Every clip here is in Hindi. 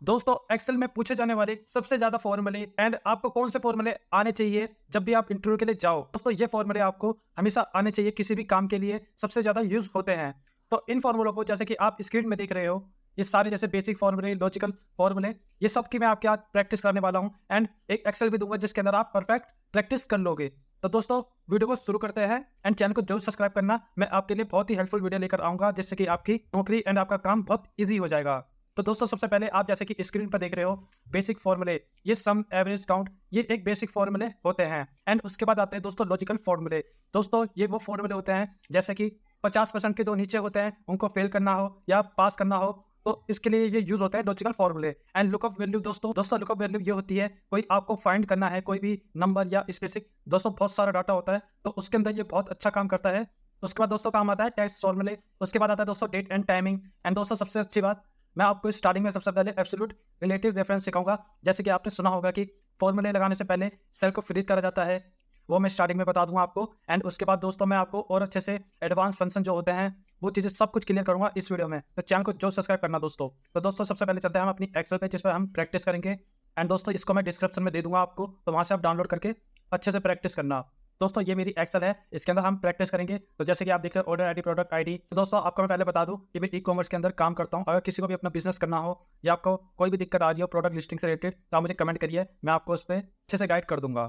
दोस्तों एक्सेल में पूछे जाने वाले सबसे ज्यादा फॉर्मूले एंड आपको कौन से फॉर्मूले आने चाहिए जब भी आप इंटरव्यू के लिए जाओ। दोस्तों ये फॉर्मूले आपको हमेशा आने चाहिए, किसी भी काम के लिए सबसे ज्यादा यूज होते हैं। तो इन फॉर्मूलों को जैसे कि आप स्क्रीन में देख रहे हो, ये सारे जैसे बेसिक फॉर्मूले, लॉजिकल फॉर्मूले, ये सब की मैं आपके आज प्रैक्टिस करने वाला हूँ एंड एक एक्सेल भी दूंगा जिसके अंदर आप परफेक्ट प्रैक्टिस कर लोगे। तो दोस्तों वीडियो को शुरू करते हैं एंड चैनल को जरूर सब्सक्राइब करना। मैं आपके लिए बहुत ही हेल्पफुल वीडियो लेकर आऊंगा जिससे कि आपकी नौकरी एंड आपका काम बहुत ईजी हो जाएगा। तो दोस्तों सबसे पहले आप जैसे कि स्क्रीन पर देख रहे हो बेसिक फॉर्मूले, ये सम, एवरेज, काउंट, ये एक बेसिक फॉर्मूले होते हैं। एंड उसके बाद आते हैं दोस्तों लॉजिकल फॉर्मूले। दोस्तों ये वो फॉर्मूले होते हैं जैसे कि 50% के जो नीचे होते हैं उनको फेल करना हो या पास करना हो, तो इसके लिए ये यूज होता है लॉजिकल फॉर्मूले। एंड लुकअप वैल्यू, दोस्तों लुकअप वैल्यू ये होती है, कोई आपको फाइंड करना है कोई भी नंबर या स्पेसिफिक, दोस्तों बहुत सारा डाटा होता है तो उसके अंदर ये बहुत अच्छा काम करता है। उसके बाद दोस्तों काम आता है टेस्ट फॉर्मूले। उसके बाद आता है दोस्तों डेट एंड टाइमिंग। एंड दोस्तों सबसे अच्छी बात, मैं आपको स्टार्टिंग में सबसे पहले एब्सोल्यूट रिलेटिव रेफरेंस सिखाऊंगा। जैसे कि आपने सुना होगा कि फॉर्मूले लगाने से पहले सेल को फ्रीज करा जाता है, वो मैं स्टार्टिंग में बता दूंगा आपको। एंड उसके बाद दोस्तों मैं आपको और अच्छे से एडवांस फंक्शन जो होते हैं वो चीज़ें सब कुछ क्लियर करूंगा इस वीडियो में। तो चैनल को जो सब्सक्राइब करना दोस्तों। तो दोस्तों सबसे पहले चलते हैं हम अपनी एक्सेल पे जिस पर हम प्रैक्टिस करेंगे। एंड दोस्तों इसको मैं डिस्क्रिप्शन में दे दूंगा आपको, तो वहाँ से आप डाउनलोड करके अच्छे से प्रैक्टिस करना। दोस्तों ये मेरी एक्सेल है, इसके अंदर हम प्रैक्टिस करेंगे। तो जैसे कि आप देख रहे हो ऑर्डर आईडी, प्रोडक्ट आईडी। तो दोस्तों आपको मैं पहले बता दूं कि मैं ई कॉमर्स के अंदर काम करता हूं। अगर किसी को भी अपना बिजनेस करना हो या आपको कोई भी दिक्कत आ रही हो प्रोडक्ट लिस्टिंग से रिलेटेड, तो आप मुझे कमेंट करिए, मैं आपको उस पर अच्छे से गाइड कर दूंगा।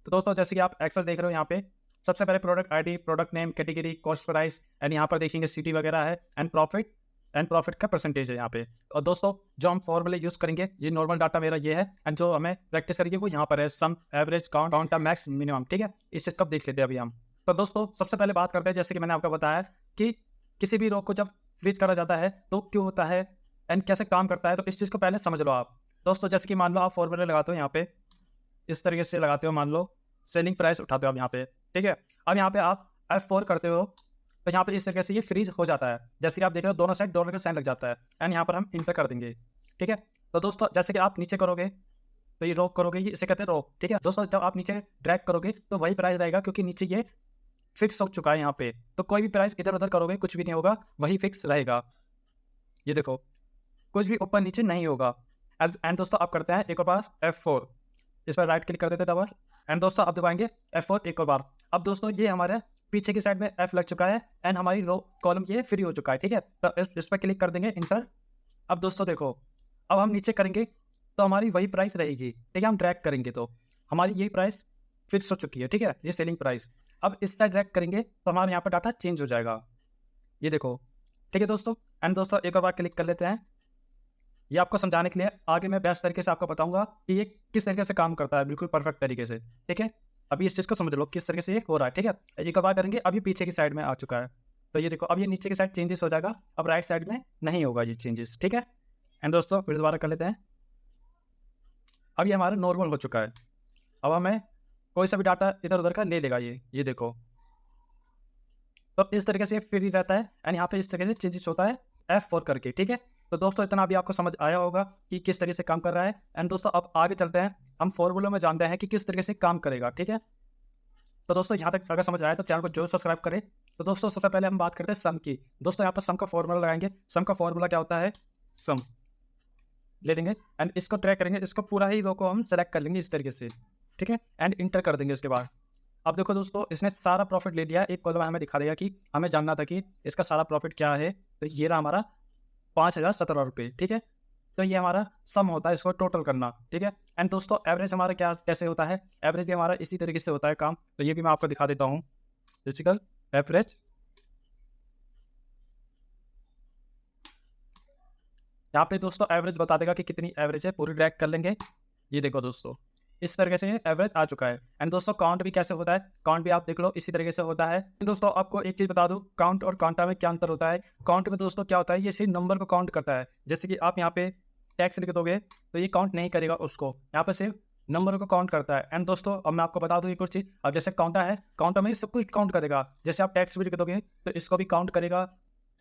तो दोस्तों जैसे कि आप एक्सेल देख रहे हो, यहाँ पे सबसे पहले product ID, product name, category, cost price and यहाँ पर देखेंगे सिटी वगैरह है एंड प्रॉफिट का परसेंटेज है यहाँ पे। और दोस्तों जो हम फॉर्मूले यूज करेंगे, ये नॉर्मल डाटा मेरा ये है एंड जो हमें प्रैक्टिस करेंगे वो यहाँ पर है सम, एवरेज, काउंट, मैक्स, मिनिमम। ठीक है, इसे कब देख लेते हैं अभी हम। तो दोस्तों सबसे पहले बात करते हैं, जैसे कि मैंने आपको बताया कि किसी भी रो को जब फ्रीज करा जाता है तो क्यों होता है एंड कैसे काम करता है, तो इस चीज़ को पहले समझ लो आप। दोस्तों जैसे कि मान लो आप फॉर्मूले लगाते हो यहाँ पे, इस तरीके से लगाते हो, मान लो सेलिंग प्राइस उठाते हो आप यहाँ पे, ठीक है। अब यहाँ पे आप F4 करते हो तो यहाँ पे इस तरीके से ये फ्रीज हो जाता है। जैसे कि आप देख रहे हो दोनों साइड डॉलर का साइन लग जाता है एंड यहाँ पर हम इंटर कर देंगे, ठीक है। तो दोस्तों जैसे कि आप नीचे करोगे तो ये रो करोगे, ये इसे कहते हैं रो, ठीक है। दोस्तों जब आप नीचे ड्रैग करोगे तो वही प्राइस रहेगा क्योंकि नीचे ये फिक्स हो चुका है यहाँ पे। तो कोई भी प्राइस इधर उधर करोगे कुछ भी नहीं होगा, वही फिक्स रहेगा। ये देखो कुछ भी ऊपर नीचे नहीं होगा। एंड दोस्तों आप करते हैं एक और बार F4, इस पर राइट क्लिक कर देते हैं डबल। एंड दोस्तों आप दबाएंगे F4 एक और बार। अब दोस्तों ये हमारे पीछे की साइड में F लग चुका है एंड हमारी रो कॉलम ये फ्री हो चुका है, ठीक है। तो इस पर क्लिक कर देंगे इंटर। अब दोस्तों देखो, अब हम नीचे करेंगे तो हमारी वही प्राइस रहेगी, ठीक है। हम ड्रैग करेंगे तो हमारी यही प्राइस फिक्स हो चुकी है, ठीक है, ये सेलिंग प्राइस। अब इस साइड ड्रैग करेंगे तो हमारे यहाँ पर डाटा चेंज हो जाएगा, ये देखो, ठीक है दोस्तों। एंड दोस्तों एक और बार क्लिक कर लेते हैं। ये आपको समझाने के लिए आगे मैं बेस्ट तरीके से आपको बताऊंगा कि ये किस तरीके से काम करता है, बिल्कुल परफेक्ट तरीके से, ठीक है। अभी इस चीज़ को समझ लो किस तरीके से ये हो रहा है, ठीक है। ये कब करेंगे, अभी पीछे की साइड में आ चुका है तो ये देखो अब ये नीचे की साइड चेंजेस हो जाएगा, अब राइट साइड में नहीं होगा ये चेंजेस, ठीक है। एंड दोस्तों फिर दोबारा कर लेते हैं। अब ये हमारा नॉर्मल हो चुका है। अब हमें कोई सा भी डाटा इधर उधर का ले लेगा, ये देखो। तो इस तरीके से फ्री रहता है एंड यहाँ पे इस तरीके से चेंजेस होता है F4 करके, ठीक है। तो दोस्तों इतना अभी आपको समझ आया होगा कि किस तरीके से काम कर रहा है। एंड दोस्तों अब आगे चलते हैं, हम फॉर्मूलों में जानते हैं कि किस तरीके से काम करेगा, ठीक है। तो दोस्तों यहाँ तक अगर समझ आया तो चैनल को जरूर सब्सक्राइब करें। तो दोस्तों सबसे पहले हम बात करते हैं सम की। दोस्तों यहाँ पर सम का फॉर्मूला लगाएंगे। सम का फॉर्मूला क्या होता है, सम ले लेंगे एंड इसको ट्रैक करेंगे, इसको पूरा ही रो को हम सेलेक्ट कर लेंगे इस तरीके से, ठीक है। एंड इंटर कर देंगे इसके बाद। अब देखो दोस्तों इसने सारा प्रॉफिट ले लिया, एक कॉलम हमें दिखा देगा कि हमें जानना था कि इसका सारा प्रॉफिट क्या है। तो ये रहा हमारा 5017 रुपये, ठीक है। तो ये हमारा सम होता है, इसको टोटल करना, ठीक है। एंड दोस्तों एवरेज हमारा क्या कैसे होता है, एवरेज भी हमारा इसी तरीके से होता है काम। तो ये भी मैं आपको दिखा देता हूँ। बेसिकल एवरेज, यहाँ पे दोस्तों एवरेज बता देगा कि कितनी एवरेज है, पूरी ड्रैग कर लेंगे। ये देखो दोस्तों इस तरीके से एवरेज आ चुका है। एंड दोस्तों काउंट भी कैसे होता है, काउंट भी आप देख लो इसी तरीके से होता है। दोस्तों आपको एक चीज़ बता दूं, काउंट और काउंटा में क्या अंतर होता है। काउंट में दोस्तों क्या होता है, ये सिर्फ नंबर को काउंट करता है। जैसे कि आप यहाँ पे टैक्स लिख दोगे तो ये काउंट नहीं करेगा उसको, यहाँ पे सिर्फ नंबर को काउंट करता है। एंड दोस्तों अब मैं आपको बता दूं एक और चीज़, अब जैसे काउंटा है, काउंटा में सब कुछ काउंट करेगा। जैसे आप टैक्स भी लिख दोगे तो इसको भी काउंट करेगा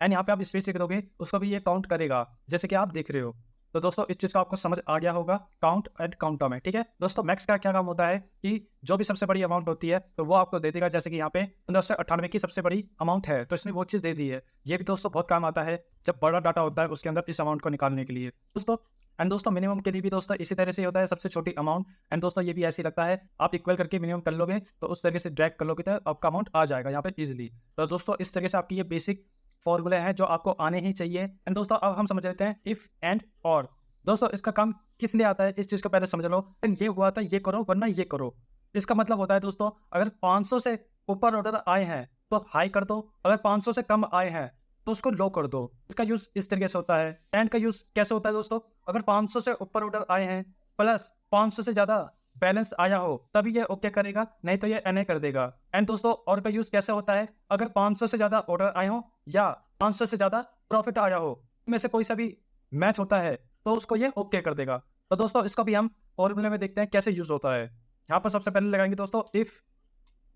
एंड यहाँ पे आप स्पेस लिख दोगे उसको भी ये काउंट करेगा, जैसे कि आप देख रहे हो। तो दोस्तों इस चीज़ का आपको समझ आ गया होगा काउंट एंड काउंटा में, ठीक है। दोस्तों मैक्स का क्या काम होता है कि जो भी सबसे बड़ी अमाउंट होती है तो वो आपको दे देगा। जैसे कि यहाँ पे 1598 की सबसे बड़ी अमाउंट है तो इसने वो चीज़ दे दी है। ये भी दोस्तों बहुत काम आता है जब बड़ा डाटा होता है उसके अंदर इस अमाउंट को निकालने के लिए। दोस्तों एंड दोस्तों मिनिमम के लिए भी दोस्तों इसी तरह से होता है, सबसे छोटी अमाउंट। एंड दोस्तों ये भी ऐसे ही लगता है, आप इक्वल करके मिनिमम कर लोगे तो उस तरीके से ड्रैग कर लोगे तो आपका अमाउंट आ जाएगा यहाँ पे इजीली। तो दोस्तों इस तरीके से आपकी ये बेसिक फॉर्मूले हैं जो आपको आने ही चाहिए। एंड दोस्तों अब हम समझ लेते हैं इफ एंड और। दोस्तों इसका काम किस लिए आता है इस चीज़ को पहले समझ लो। ये हुआ था ये करो वरना ये करो। इसका मतलब होता है दोस्तों अगर 500 से ऊपर ऑर्डर आए हैं तो हाई कर दो, अगर 500 से कम आए हैं तो उसको लो कर दो। इसका यूज इस तरीके से होता है। एंड का यूज कैसे होता है दोस्तों, अगर 500 से ऊपर ऑर्डर आए हैं प्लस 500 से ज्यादा बैलेंस आया हो तभी ये ओके करेगा, नहीं तो ये एनए कर देगा। एंड दोस्तों और का यूज कैसे होता है, अगर 500 से ज्यादा ऑर्डर आए हो या 500 से ज्यादा प्रॉफिट आया हो, में से कोई सा भी मैच होता है तो उसको ये ओके कर देगा। तो दोस्तों इसको भी हम फॉर्मूले में देखते हैं कैसे यूज होता है। यहाँ पर सबसे पहले लगाएंगे दोस्तों इफ,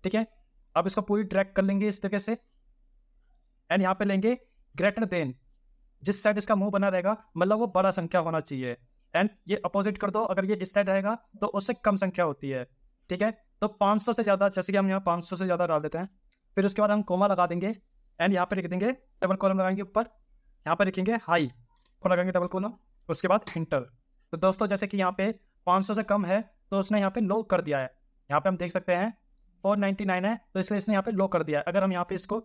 ठीक है। अब इसको पूरी ट्रैक कर लेंगे इस तरीके से। एंड यहाँ पे लेंगे ग्रेटर देन, जिस साइड इसका मुंह बना रहेगा मतलब वो बड़ा संख्या होना चाहिए। एंड ये अपोजिट कर दो, अगर ये इस साइड रहेगा तो उससे कम संख्या होती है, ठीक है। तो 500 से ज़्यादा, जैसे कि हम यहाँ 500 से ज़्यादा डाल देते हैं, फिर उसके बाद हम कोमा लगा देंगे। एंड यहाँ पे लिख देंगे डबल कॉलम लगाएंगे ऊपर, यहाँ पे लिखेंगे हाई को लगाएंगे डबल कॉलम, उसके बाद इंटर। तो दोस्तों जैसे कि यहाँ पे 500 से कम है तो उसने यहाँ पे लो कर दिया है। यहाँ पे हम देख सकते हैं 499 है तो इसलिए इसने यहाँ पे लो कर दिया है। अगर हम यहाँ पे इसको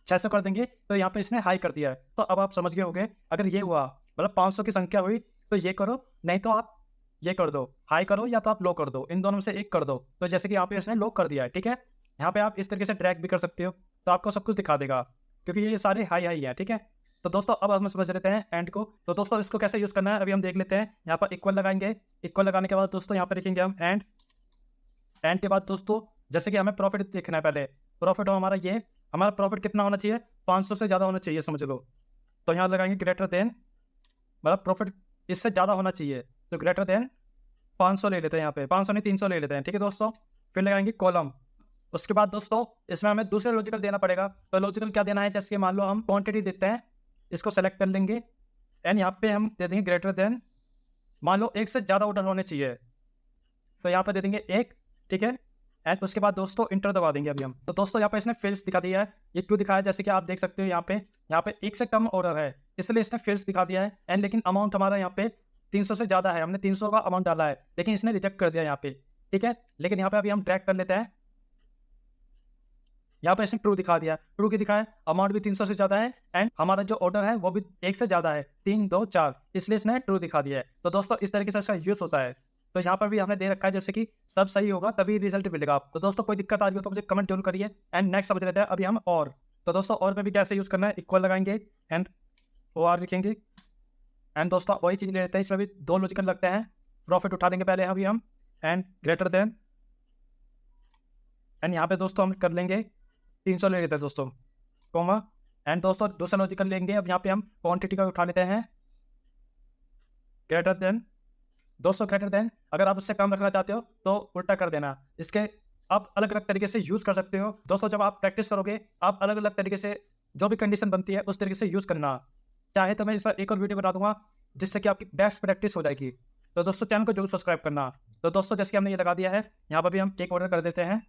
600 कर देंगे तो यहाँ पे इसने हाई कर दिया है। तो अब आप समझ गए होंगे, अगर ये हुआ मतलब 500 की संख्या हुई तो ये करो, नहीं तो आप ये कर दो, हाई करो या तो आप लो कर दो, इन दोनों में से एक कर दो। तो जैसे कि यहाँ पे इसने लो कर दिया है, ठीक है। यहाँ पे आप इस तरीके से ड्रैग भी कर सकते हो तो आपको सब कुछ दिखा देगा क्योंकि ये सारे हाई हाई है, ठीक है। तो दोस्तों अब हम समझ लेते हैं एंड को। तो दोस्तों इसको कैसे यूज़ करना है अभी हम देख लेते हैं। यहाँ पर इक्वल लगाएंगे, इक्वल लगाने के बाद दोस्तों यहाँ पर लिखेंगे हम एंड। एंड के बाद दोस्तों जैसे कि हमें प्रॉफिट देखना है, पहले प्रॉफिट हो हमारा ये, हमारा प्रॉफिट कितना होना चाहिए, 500 से ज़्यादा होना चाहिए समझ लो। तो यहाँ लगाएंगे ग्रेटर देन, मतलब प्रॉफिट इससे ज़्यादा होना चाहिए तो ग्रेटर देन 500 ले लेते हैं, यहाँ पे 500 नहीं 300 ले लेते हैं, ठीक है दोस्तों। फिर लगाएंगे कॉलम। उसके बाद दोस्तों इसमें हमें दूसरे लॉजिकल देना पड़ेगा। तो लॉजिकल क्या देना है, जैसे कि मान लो हम क्वांटिटी देते हैं, इसको सेलेक्ट कर लेंगे। एंड यहाँ पे हम दे देंगे ग्रेटर देन, मान लो 1 से ज़्यादा ऑर्डर होने चाहिए तो यहाँ पे दे देंगे 1, ठीक है। एंड उसके बाद दोस्तों इंटर दबा देंगे अभी हम। तो दोस्तों यहाँ पे इसने फेल्स दिखा दिया है। ये क्यों दिखाया है, जैसे कि आप देख सकते हो यहाँ पे 1 से कम ऑर्डर है इसलिए इसने फेल्स दिखा दिया है। एंड लेकिन अमाउंट हमारा यहाँ पे 300 से ज़्यादा है, हमने 300 का अमाउंट डाला है लेकिन इसने रिजेक्ट कर दिया यहाँ पे, ठीक है। लेकिन यहाँ पे अभी हम ट्रैक कर लेते हैं, यहाँ पे इसने ट्रू दिखा दिया। ट्रू की दिखाया, अमाउंट भी 300 से ज़्यादा है एंड हमारा जो ऑर्डर है वो भी 1 से ज़्यादा है, 3 2 4, इसलिए इसने ट्रू दिखा दिया है। तो दोस्तों इस तरीके से इसका यूज़ होता है। तो यहाँ पर भी हमने दे रखा है जैसे कि सब सही होगा तभी रिजल्ट मिलेगा आपको। तो दोस्तों कोई दिक्कत आ रही हो तो मुझे कमेंट जरूर करिए। एंड नेक्स्ट समझ लेते हैं अभी हम और। तो दोस्तों और में भी कैसे यूज़ करना है, इक्वल लगाएंगे एंड ओ आर लिखेंगे। एंड दोस्तों वही चीज़ ले लेते हैं, इसमें भी 2 लॉजिकल लगते हैं। प्रॉफिट उठा देंगे पहले अभी हम एंड ग्रेटर देन। एंड यहाँ पे दोस्तों हम कर लेंगे 300 ले लेते हैं दोस्तों, कोमा। एंड दोस्तों दूसरा लॉजिकल लेंगे, अब यहाँ पे हम क्वांटिटी का उठा लेते हैं ग्रेटर देन। दोस्तों ग्रेटर देन अगर आप उससे कम रखना चाहते हो तो उल्टा कर देना। इसके आप अलग अलग तरीके से यूज़ कर सकते हो। दोस्तों जब आप प्रैक्टिस करोगे आप अलग अलग तरीके से जो भी कंडीशन बनती है उस तरीके से यूज़ करना। चाहे तो मैं इस पर एक और वीडियो बना दूंगा जिससे कि आपकी बेस्ट प्रैक्टिस हो जाएगी। तो दोस्तों चैनल को जरूर सब्सक्राइब करना। तो दोस्तों जैसे कि हमने ये लगा दिया है, यहाँ पर भी हम केक ऑर्डर कर देते हैं,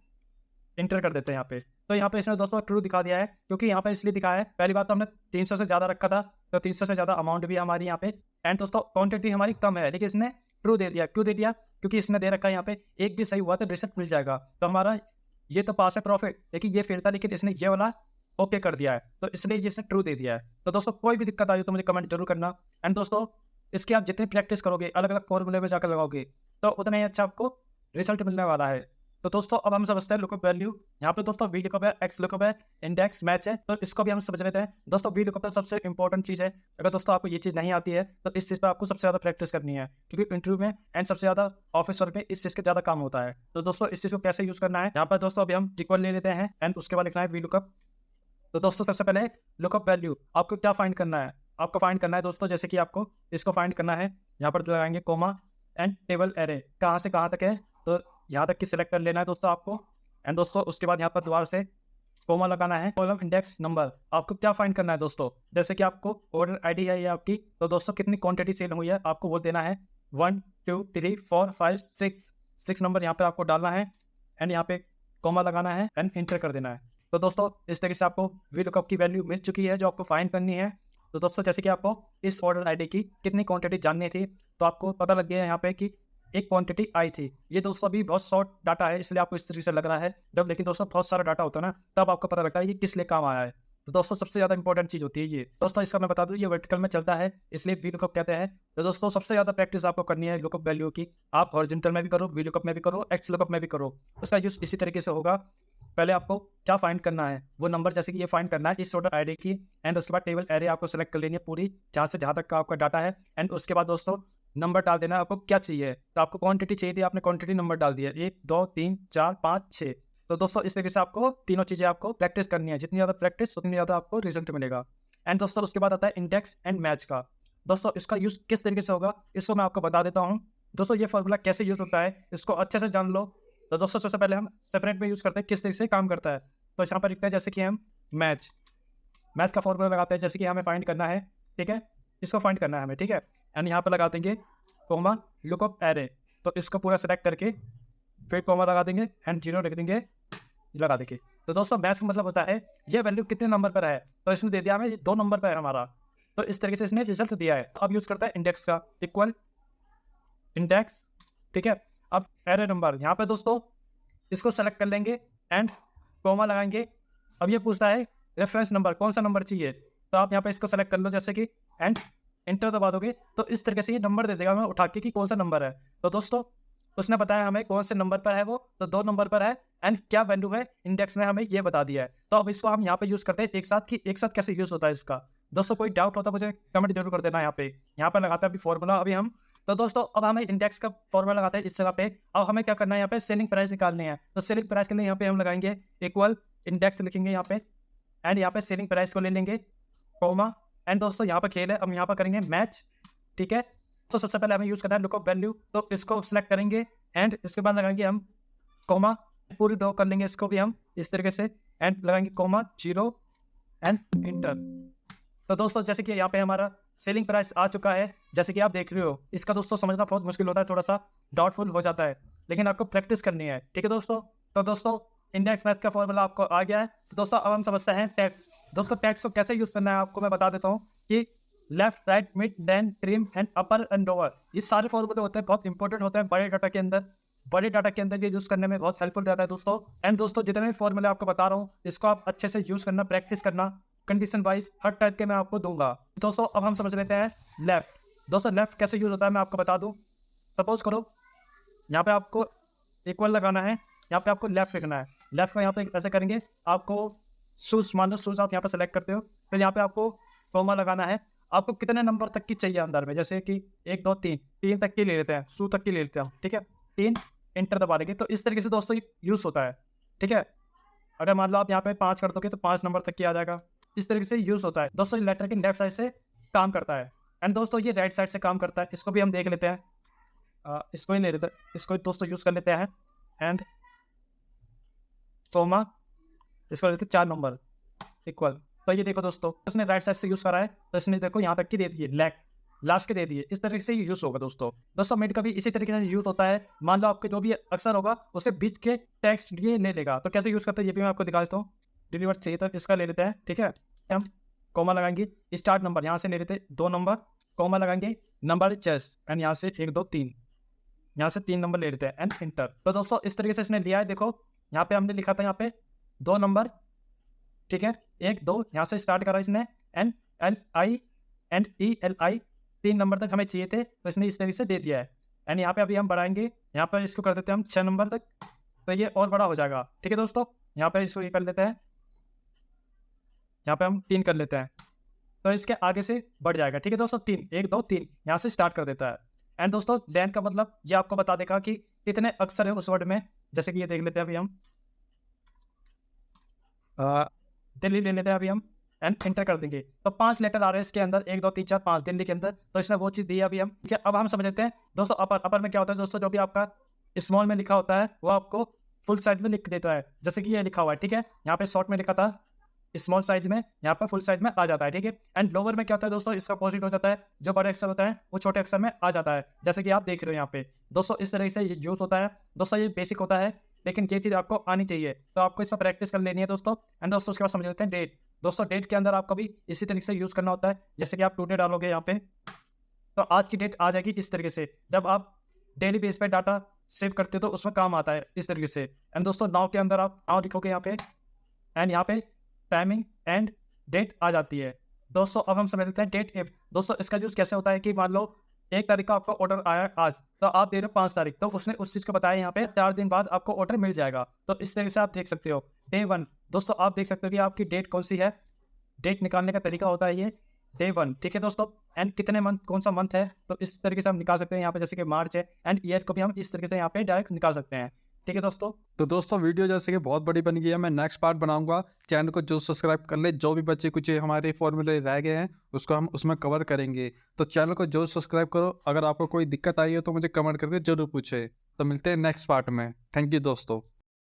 इंटर कर देते हैं यहाँ पे। तो यहाँ पे इसने दोस्तों ट्रू दिखा दिया है क्योंकि यहाँ पे इसलिए दिखाया है, पहली बात तो हमने 300 से ज़्यादा रखा था तो 300 से ज़्यादा अमाउंट भी हमारी यहाँ पे। एंड दोस्तों क्वांटिटी हमारी कम है लेकिन इसने ट्रू दे दिया। क्यों दे दिया, क्योंकि इसने दे रखा है यहाँ पे एक भी सही हुआ तो रिसिप्ट मिल जाएगा। तो हमारा ये तो पास है प्रॉफिट, लेकिन ये फेल था लेकिन इसने ये वाला ओके कर दिया है तो इसलिए ये इसने ट्रू दे दिया है। तो दोस्तों कोई भी दिक्कत आई तो मुझे कमेंट जरूर करना। एंड दोस्तों इसकी आप जितनी प्रैक्टिस करोगे, अलग अलग फॉर्मूले में जाकर लगाओगे तो उतना ही अच्छा आपको रिजल्ट मिलने वाला है। तो दोस्तों अब हम समझते हैं लुकअप वैल्यू। यहाँ पे दोस्तों वी लुकअप है, एक्स लुकअप है, इंडेक्स मैच है, तो इसको भी हम समझ लेते हैं। दोस्तों वी लुकअप सबसे इंपॉर्टेंट चीज़ है। अगर दोस्तों आपको ये चीज़ नहीं आती है तो इस चीज़ पर आपको सबसे ज़्यादा प्रैक्टिस करनी है क्योंकि इंटरव्यू में एंड सबसे ज़्यादा ऑफिस वर्क में इस चीज़ का ज़्यादा काम होता है। तो दोस्तों इस चीज़ को कैसे यूज़ करना है, यहाँ पर दोस्तों अभी हम इक्वल ले लेते हैं एंड उसके बाद लिखना है वी लुकअप। तो दोस्तों सबसे पहले लुकअप वैल्यू आपको क्या फाइंड करना है, आपको फाइंड करना है दोस्तों जैसे कि आपको इसको फाइंड करना है, यहाँ पर लगाएंगे कोमा एंड टेबल एरे, कहाँ से कहाँ तक है तो यहाँ तक की सिलेक्ट कर लेना है दोस्तों आपको। एंड दोस्तों उसके बाद यहाँ पर दोबारा से कोमा लगाना है, कॉलम इंडेक्स नंबर। आपको क्या फाइंड करना है दोस्तों, जैसे कि आपको ऑर्डर आईडी है ये आपकी, तो दोस्तों कितनी क्वांटिटी सेल हुई है आपको वो देना है, 1 2 3 4 5 6 नंबर यहाँ पे आपको डालना है एंड यहाँ पे कोमा लगाना है एंड इंटर कर देना है। तो दोस्तों इस तरीके से आपको वी लुकअप की वैल्यू मिल चुकी है जो आपको फाइंड करनी है। तो दोस्तों जैसे कि आपको इस ऑर्डर आईडी की कितनी क्वांटिटी जाननी थी, तो आपको पता लग गया यहाँ पे कि एक क्वांटिटी आई थी। ये दोस्तों अभी बहुत शॉर्ट डाटा है, इसलिए आपको इस तरीके से लग रहा है। जब लेकिन दोस्तों बहुत सारा डाटा होता है ना, तब आपको पता लगता है ये किस लिए काम आया है। तो दोस्तों सबसे ज़्यादा इंपॉर्टेंट चीज़ होती है ये। दोस्तों इसका मैं बता दूँ, ये वर्टिकल में चलता है, इसलिए वी लुकअप कहते हैं। तो दोस्तों सबसे ज़्यादा प्रैक्टिस आपको करनी है लुकअप वैल्यू की। आप हॉरिजॉन्टल में भी करो, वी लुकअप में भी करो, एक्स लुकअप में भी करो। उसका यूज़ इसी तरीके से होगा। पहले आपको क्या फाइंड करना है, वो नंबर जैसे कि ये फाइंड करना है इस ऑर्डर आईडी की, एंड उसके बाद टेबल एरे आपको सेलेक्ट कर लेनी है पूरी, जहाँ से जहाँ तक का आपका डाटा है। एंड उसके बाद दोस्तों नंबर डाल देना है आपको क्या चाहिए। तो आपको क्वांटिटी चाहिए थी, आपने क्वांटिटी नंबर डाल दिया 1 2 3 4 5 6। तो दोस्तों इस तरीके से आपको तीनों चीज़ें आपको प्रैक्टिस करनी है। जितनी ज़्यादा प्रैक्टिस उतनी ज़्यादा आपको रिजल्ट मिलेगा। एंड दोस्तों उसके बाद आता है इंडेक्स एंड मैच का। दोस्तों इसका यूज़ किस तरीके से होगा, इसको मैं आपको बता देता हूँ। दोस्तों ये फॉर्मूला कैसे यूज़ होता है, इसको अच्छे से जान लो। तो दोस्तों सबसे पहले हम सेपरेट में यूज़ करते हैं, किस तरीके से काम करता है। तो यहाँ पर लिखते हैं जैसे कि हम मैच का फॉर्मूला लगाते हैं, जैसे कि हमें फाइंड करना है, ठीक है, इसको फाइंड करना है हमें, ठीक है। एंड यहाँ पर लगा देंगे कोमा लुकअप एरे। तो इसको पूरा सेलेक्ट करके फिर कोमा लगा देंगे एंड 0 लिख देंगे, लगा देंगे। तो दोस्तों मैच का मतलब होता है ये वैल्यू कितने नंबर पर है। तो इसने दे दिया हमें 2 नंबर पर है हमारा, तो इस तरीके से इसने रिजल्ट दिया है। अब यूज़ करता है इंडेक्स का, इक्वल इंडेक्स, ठीक है। अब एरे नंबर यहाँ पे दोस्तों इसको सेलेक्ट कर लेंगे एंड कोमा लगाएंगे। अब ये पूछता है रेफरेंस नंबर, कौन सा नंबर चाहिए। तो आप यहाँ पे इसको सेलेक्ट कर लो जैसे कि, एंड इंटर दबा दोगे तो इस तरीके से ये नंबर दे देगा हमें उठा के कि कौन सा नंबर है। तो दोस्तों उसने बताया हमें कौन से नंबर पर है वो, तो 2 नंबर पर है एंड क्या वैल्यू है इंडेक्स ने हमें ये बता दिया है। तो अब इसको हम यहाँ पे यूज़ करते हैं एक साथ, कि एक साथ कैसे यूज़ होता है इसका। दोस्तों कोई डाउट होता है मुझे कमेंट जरूर कर देना। यहाँ पे लगाते हैं अभी फॉर्मूला अभी हम। तो दोस्तों अब हमें इंडेक्स का फॉर्मूला लगाते हैं इस जगह पे। अब हमें क्या करना है, यहाँ पे सेलिंग प्राइस निकालनी है। तो सेलिंग प्राइस के लिए यहाँ पे हम लगाएंगे इक्वल इंडेक्स लिखेंगे यहाँ पे, एंड यहाँ पे सेलिंग प्राइस को ले लेंगे कोमा। एंड दोस्तों यहाँ पर खेल है, अब यहाँ पर करेंगे मैच, ठीक है। तो सबसे पहले हमें यूज़ करना है लुकअप वैल्यू, तो इसको सेलेक्ट करेंगे एंड इसके बाद लगाएंगे हम कोमा, पूरी दो कर लेंगे इसको भी हम इस तरीके से, एंड लगाएंगे कोमा 0 एंड इंटर। तो दोस्तों जैसे कि यहाँ पे हमारा सेलिंग प्राइस आ चुका है, जैसे कि आप देख रहे हो। इसका दोस्तों समझना बहुत मुश्किल होता है, थोड़ा सा डाउटफुल हो जाता है, लेकिन आपको प्रैक्टिस करनी है, ठीक है दोस्तों। तो दोस्तों इंडेक्स मैच का फॉर्मूला आपको आ गया है। तो दोस्तों अब हम समझते हैं टैक्स। दोस्तों टैक्स को कैसे यूज़ करना है आपको मैं बता देता हूँ, कि left right mid then trim end upper end lower, ये सारे फॉर्मूले होते हैं, बहुत इंपॉर्टेंट होते हैं बड़े डाटा के अंदर। बड़े डाटा के अंदर ये यूज़ करने में बहुत हेल्पफुल रहता है दोस्तों। एंड दोस्तों जितने भी फॉर्मूले आपको बता रहा हूँ, इसको आप अच्छे से यूज़ करना, प्रैक्टिस करना, कंडीशन वाइज हर टाइप के मैं आपको दूंगा। दोस्तों अब हम समझ लेते हैं लेफ्ट। दोस्तों लेफ्ट कैसे यूज़ होता है मैं आपको बता दूँ। सपोज करो यहाँ पे आपको इक्वल लगाना है, यहाँ पे आपको लेफ्ट लिखना है। लेफ्ट को यहाँ पे ऐसे करेंगे, आपको शूज मान लो, शूज आप यहाँ पे सेलेक्ट करते हो, फिर यहाँ पे आपको कोमा लगाना है। आपको कितने नंबर तक की चाहिए अंदर में, जैसे कि 1 2 3 तक की ले लेते हैं, शू तक की ले लेते हैं, ठीक है। 3 इंटर दबा देंगे। तो इस तरीके से दोस्तों यूज़ होता है, ठीक है। अगर मान लो आप यहाँ पे 5 कर दोगे तो 5 नंबर तक की आ जाएगा। इस तरीके से यूज़ होता है दोस्तों। लेटर के लेफ्ट साइड से काम करता है, एंड दोस्तों ये राइट साइड से काम करता है। इसको भी हम देख लेते हैं, इसको ही ले लेते हैं, इसको दोस्तों यूज़ कर लेते हैं। एंड कोमा, इसको लेते हैं 4 नंबर इक्वल। तो ये देखो दोस्तों इसने राइट साइड से यूज़ करा है, तो इसने देखो यहाँ तक की दे दी है, लेग लास्ट के दे दिए। इस तरीके से यूज़ होगा दोस्तों मिड का भी इसी तरीके से यूज़ होता है। मान लो आपके जो भी अक्षर होगा उसे बीच के टेक्स्ट ये ले लेगा। तो कैसे यूज़ करते हैं ये भी मैं आपको दिखा देता हूँ। डिलीवर चाहिए तो इसका ले लेते हैं, ठीक है। हम कोमा लगाएंगे, स्टार्ट नंबर यहाँ से ले लेते हैं 2 नंबर, कोमा लगाएंगे नंबर चेस, एंड यहाँ से 1 2 3, यहाँ से 3 नंबर ले लेते हैं एंड इंटर। तो दोस्तों इस तरीके से इसने लिया है। देखो यहाँ पे हमने लिखा था यहाँ पे 2 नंबर, ठीक है, 1 2 यहाँ से स्टार्ट करा इसने, N L I and E L I 3 number तक हमें चाहिए थे, तो इसने इस तरीके से दे दिया है। एंड यहाँ पे अभी हम बढ़ाएंगे, यहाँ पर इसको कर देते हैं हम 6 नंबर तक, तो ये और बड़ा हो जाएगा, ठीक है दोस्तों। यहाँ पर इसको ये कर लेते हैं, यहाँ पे हम 3 कर लेते हैं, तो इसके आगे से बढ़ जाएगा, ठीक है दोस्तों। 3 1 2 3 यहाँ से स्टार्ट कर देता है। एंड दोस्तों लेंथ का मतलब ये आपको बता देगा कि कितने अक्षर है उस वर्ड में। जैसे कि ये देख लेते हैं अभी हम, दिल्ली ले लेते हैं अभी हम, एंड एंटर कर देंगे। तो 5 लेटर आ रहे हैं इसके अंदर, 1 2 3 4 5 दिल्ली के अंदर। तो इसने वो चीज़ दी है अभी हम, ठीक है। अब हम समझ लेते हैं दोस्तों अपर में क्या होता है दोस्तों। जो भी आपका स्मॉल में लिखा होता है वो आपको फुल साइज में लिख देता है, जैसे कि ये लिखा हुआ है, ठीक है। यहाँ पे शॉर्ट में लिखा था स्मॉल साइज में, यहाँ पर फुल साइज में आ जाता है, ठीक है। एंड लोअर में क्या होता है दोस्तों, इसका अपोजिट हो जाता है, जो बड़े अक्षर होता है वो छोटे अक्षर में आ जाता है, जैसे कि आप देख रहे हो यहाँ पे दोस्तों। इस तरह से ये यूज होता है दोस्तों। ये बेसिक होता है, लेकिन ये चीज़ आपको आनी चाहिए, तो आपको इस पर प्रैक्टिस कर लेनी है दोस्तों। एंड दोस्तों उसके बाद समझ लेते हैं डेट। दोस्तों डेट के अंदर आपको भी इसी तरीके से यूज़ करना होता है। जैसे कि आप टुडे डालोगे यहाँ पे, तो आज की डेट आ जाएगी इस तरीके से। जब आप डेली बेस पे डाटा सेव करते हो तो उसमें काम आता है इस तरीके से। एंड दोस्तों नाउ के अंदर आप नाउ लिखोगे यहाँ पे, एंड यहाँ पे टाइमिंग एंड डेट आ जाती है। दोस्तों अब हम समझ लेते हैं डेट इफ। दोस्तों इसका यूज़ कैसे होता है कि मान लो 1 तारीख का आपका ऑर्डर आया आज, तो आप दे रहे हो 5 तारीख, तो उसने उस चीज़ को बताया यहाँ पे 4 दिन बाद आपको ऑर्डर मिल जाएगा। तो इस तरीके से आप देख सकते हो। डे 1 दोस्तों आप देख सकते हो कि आपकी डेट कौन सी है। डेट निकालने का तरीका होता है ये डे 1, ठीक है दोस्तों। एंड कितने मंथ, कौन सा मंथ है, तो इस तरीके से हम निकाल सकते हैं यहाँ पे, जैसे कि मार्च है। एंड ईयर को भी हम इस तरीके से यहाँ पे डायरेक्ट निकाल सकते हैं, ठीक है दोस्तों। तो दोस्तों वीडियो जैसे कि बहुत बड़ी बन गई है, मैं नेक्स्ट पार्ट बनाऊंगा। चैनल को जो सब्सक्राइब कर ले, जो भी बच्चे कुछ हमारे फॉर्मूले रह गए हैं उसको हम उसमें कवर करेंगे। तो चैनल को जो सब्सक्राइब करो। अगर आपको कोई दिक्कत आई है तो मुझे कमेंट करके जरूर पूछे। तो मिलते हैं नेक्स्ट पार्ट में। थैंक यू दोस्तों।